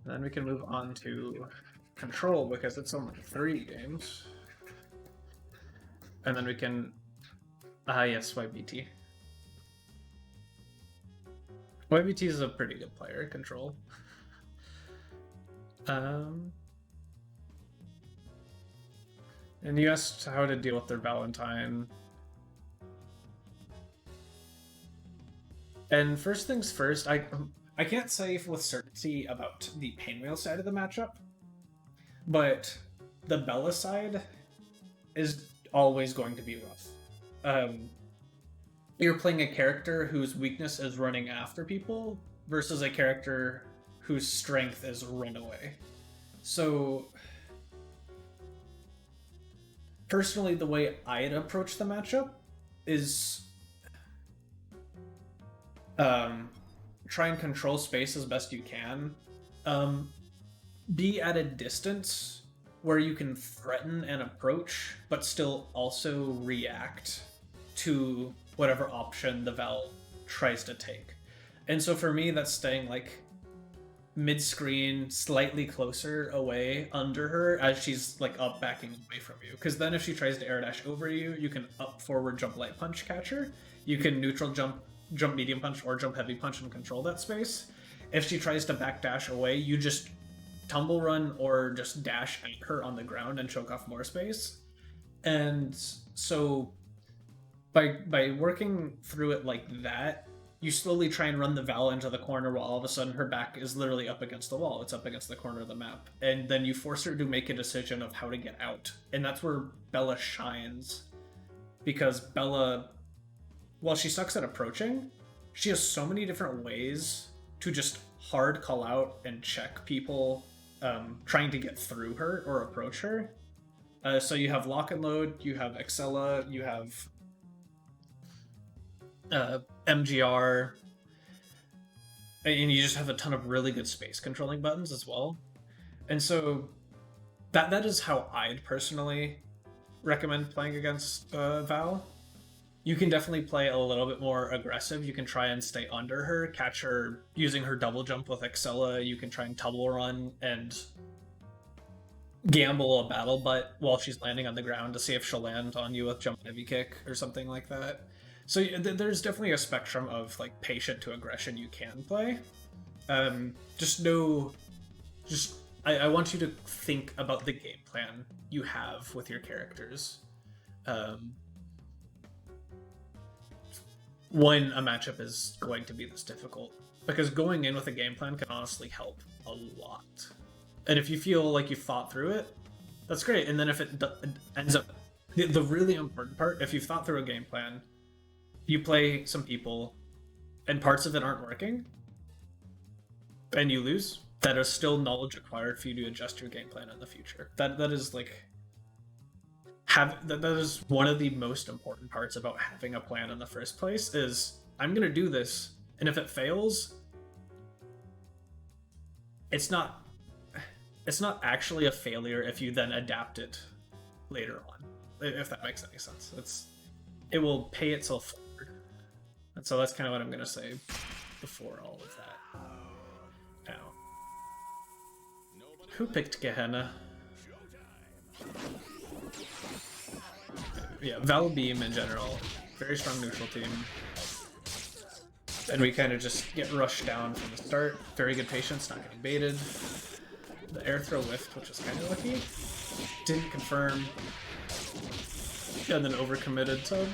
Then we can move on to Control because it's only 3 games. And then we can... yes, YBT. YBT is a pretty good player, Control. And you asked how to deal with their Valentine. And first things first, I can't say with certainty about the Painwheel side of the matchup, but the Bella side is always going to be rough. You're playing a character whose weakness is running after people versus a character whose strength is run away. So, personally, the way I'd approach the matchup is try and control space as best you can. Be at a distance where you can threaten and approach, but still also react to whatever option the Val tries to take. And so for me, that's staying like mid-screen, slightly closer away under her as she's like up backing away from you. Because then if she tries to air dash over you, you can up forward jump light punch catch her. You can neutral jump medium punch or jump heavy punch and control that space. If she tries to backdash away, you just tumble run or just dash at her on the ground and choke off more space. And so by working through it like that, you slowly try and run the Val into the corner while all of a sudden her back is literally up against the wall. It's up against the corner of the map. And then you force her to make a decision of how to get out. And that's where Bella shines. Because Bella, while she sucks at approaching, she has so many different ways to just hard call out and check people trying to get through her or approach her. So you have Lock and Load, you have Excella, you have MGR, and you just have a ton of really good space controlling buttons as well. And so that is how I'd personally recommend playing against Val. You can definitely play a little bit more aggressive. You can try and stay under her, catch her using her double jump with Excella. You can try and tumble run and gamble a battle butt while she's landing on the ground to see if she'll land on you with jump heavy kick or something like that. So there's definitely a spectrum of like patient to aggression you can play. I want you to think about the game plan you have with your characters when a matchup is going to be this difficult. Because going in with a game plan can honestly help a lot. And if you feel like you thought through it, that's great. And then if it ends up... The really important part, if you've thought through a game plan, you play some people, and parts of it aren't working, and you lose, that is still knowledge acquired for you to adjust your game plan in the future. That is like... that is one of the most important parts about having a plan in the first place, is I'm gonna do this, and if it fails, it's not actually a failure if you then adapt it later on, if that makes any sense. It will pay itself forward. And so that's kind of what I'm gonna say before all of that. Now, who picked Gehenna? Yeah, Val Beam in general, very strong neutral team. And we kind of just get rushed down from the start. Very good patience, not getting baited. The air throw whiffed, which was kind of lucky. Didn't confirm. And then overcommitted to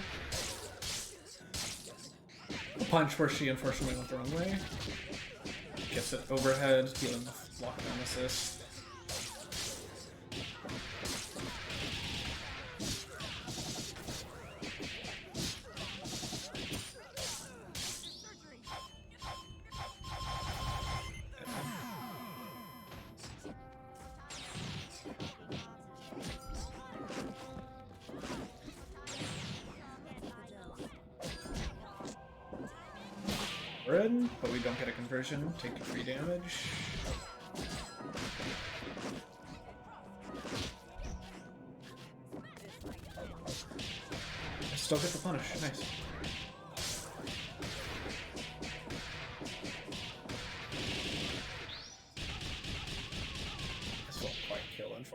a punch where she unfortunately went the wrong way. Gets it overhead, dealing with lockdown assist. We're in, but we don't get a conversion. Take the free damage. I still get the punish. Nice.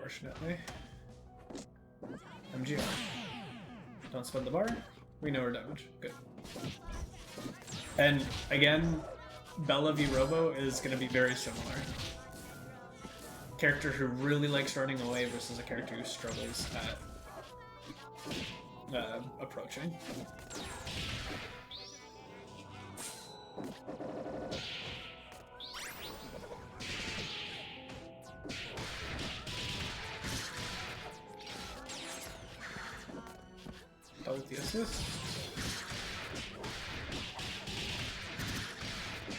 unfortunately. MGR. Don't spend the bar. We know her damage. Good. And again, Bella v Robo is going to be very similar. Character who really likes running away versus a character who struggles at approaching. Double the assist.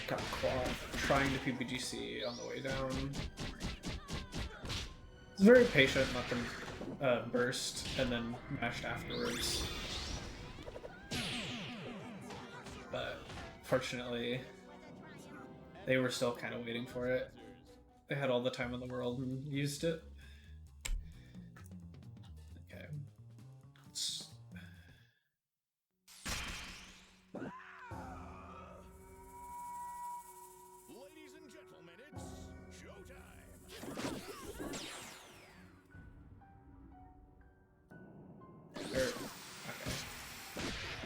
Got Quad trying to PBGC on the way down. It's very patient, let them burst, and then mashed afterwards. But fortunately, they were still kind of waiting for it. They had all the time in the world and used it. Okay. Ladies and gentlemen, it's showtime. Okay.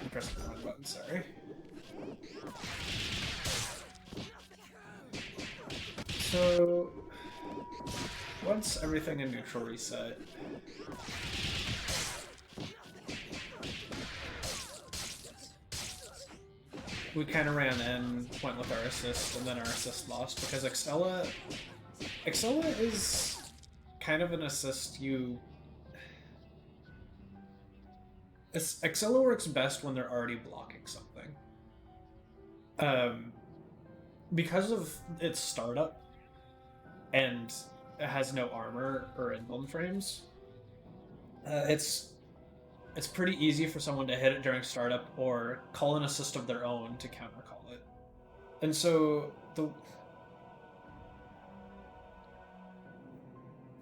I'm pressing the wrong button, sorry. So, once everything in neutral reset, we kind of ran in, went with our assist, and then our assist lost because Excella is kind of an assist you... Excella works best when they're already blocking something. Because of its startup, and it has no armor or emblem frames, it's pretty easy for someone to hit it during startup or call an assist of their own to counter call it. And so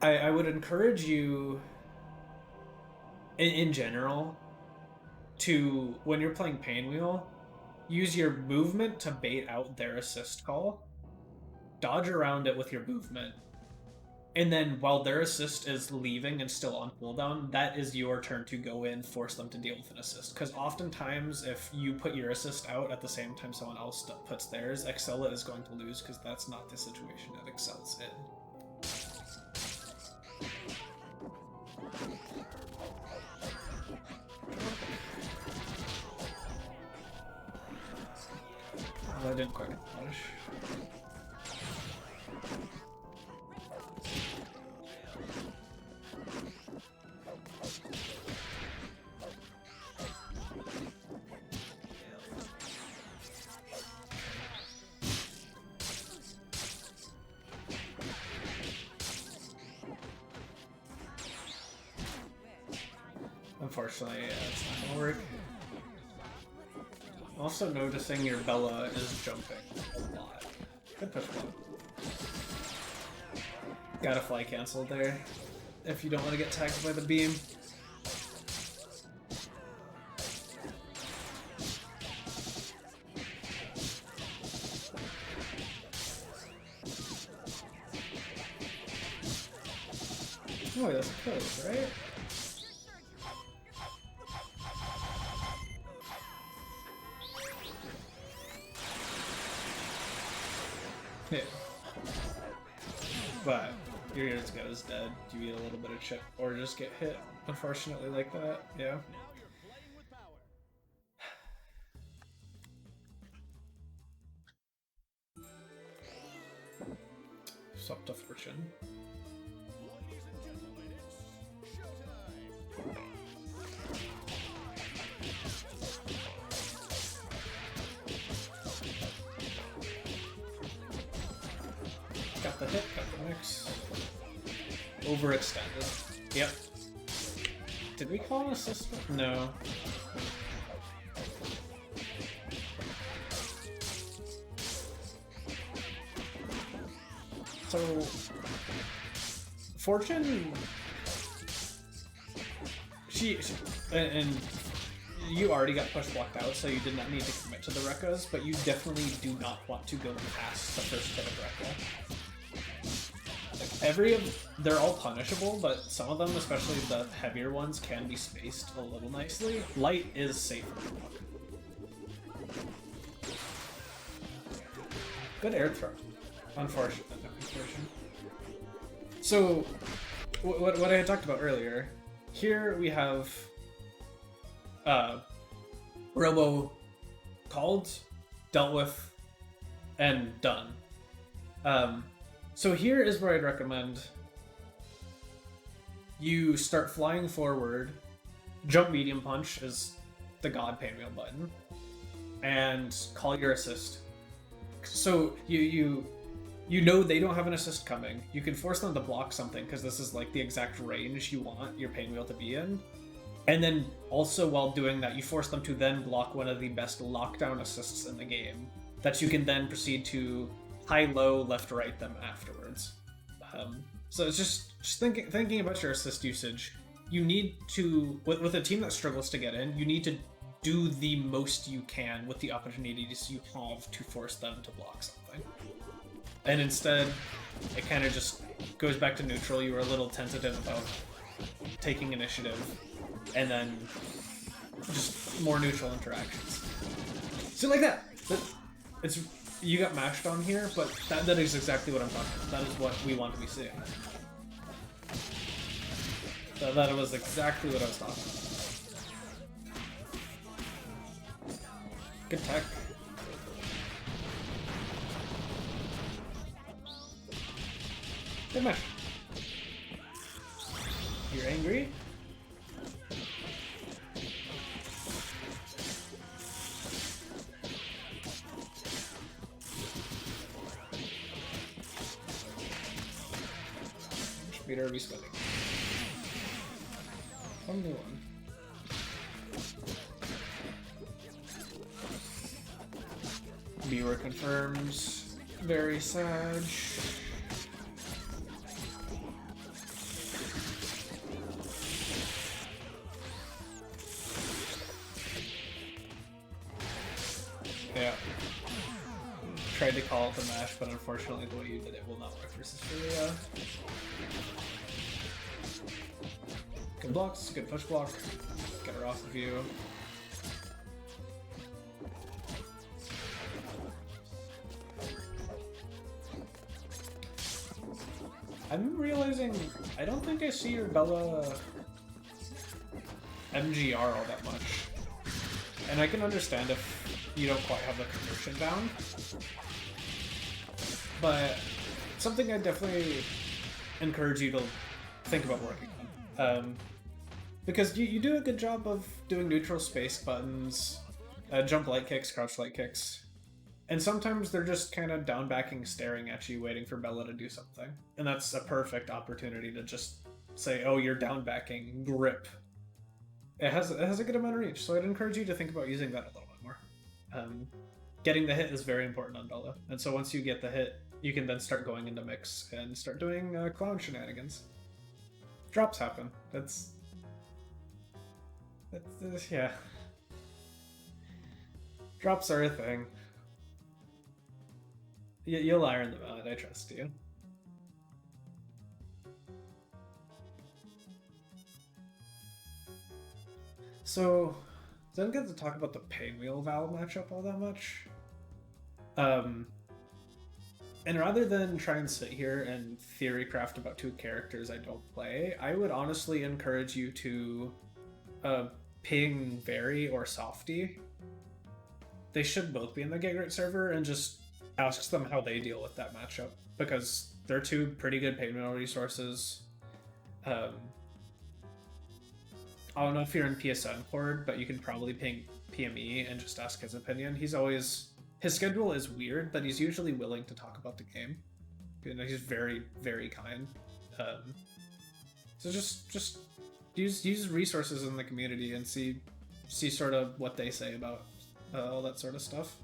I would encourage you in general to, when you're playing Painwheel, use your movement to bait out their assist call, dodge around it with your movement, and then while their assist is leaving and still on cooldown, that is your turn to go in, force them to deal with an assist. Because oftentimes, if you put your assist out at the same time someone else puts theirs, Excella is going to lose because that's not the situation that excels in. I didn't quite finish. Unfortunately, yeah, it's not gonna work. Also noticing your Bella is jumping a lot. Good push one. Gotta fly cancel there if you don't want to get tagged by the beam. Oh, that's close, right? Yeah. But your unit's go is dead. You eat a little bit of chip or just get hit, unfortunately, like that. Yeah. Swap to Fortune. Ladies and gentlemen, it's showtime. Got the hit, got the mix. Overextended. Yep. Did we call an assist? No. So, Fortune, she and you already got push blocked out, so you did not need to commit to the Rekkas, but you definitely do not want to go past the first hit of Rekka. Like, they're all punishable, but some of them, especially the heavier ones, can be spaced a little nicely. Light is safer. Good air throw. Unfortunate. So, what I had talked about earlier, here we have Robo called, dealt with, and done. So here is where I'd recommend you start flying forward. Jump medium punch is the god pinwheel button, and call your assist. So you know they don't have an assist coming. You can force them to block something because this is like the exact range you want your pinwheel to be in. And then also while doing that, you force them to then block one of the best lockdown assists in the game that you can then proceed to high-low, left-right them afterwards. So it's just thinking about your assist usage. You need to, with a team that struggles to get in, you need to do the most you can with the opportunities you have to force them to block something. And instead, it kind of just goes back to neutral. You were a little tentative about taking initiative, and then just more neutral interactions. So like that. It's you got mashed on here, but that is exactly what I'm talking about. That is what we want to be seeing. That was exactly what I was talking about. Good tech. Good match. You're angry? Meter respending. Some new one. Viewer confirms. Very sad. Yeah. Tried to call it the mash, but unfortunately the way you did it will not work versus Furia. Good blocks, good push block. Get her off the view. I'm realizing I don't think I see your Bella MGR all that much. And I can understand if you don't quite have the conversion down. But something I definitely encourage you to think about working on. Because you do a good job of doing neutral space buttons, jump light kicks, crouch light kicks. And sometimes they're just kind of down backing, staring at you, waiting for Bella to do something. And that's a perfect opportunity to just say, oh, you're down backing, grip. It has a good amount of reach, so I'd encourage you to think about using that a little bit more. Getting the hit is very important on Bella, and so once you get the hit, you can then start going into mix and start doing clown shenanigans. Drops happen. That's yeah. Drops are a thing. You'll iron them out, I trust you. So, didn't get to talk about the Pinwheel Val matchup all that much. And rather than try and sit here and theory craft about two characters I don't play, I would honestly encourage you to ping Very or Softy. They should both be in the Gigrate server, and just ask them how they deal with that matchup, because they're two pretty good Pinwheel resources. I don't know if you're in PSN Cord, but you can probably ping PME and just ask his opinion. His schedule is weird, but he's usually willing to talk about the game. You know, he's very, very kind. So just use resources in the community and see sort of what they say about all that sort of stuff.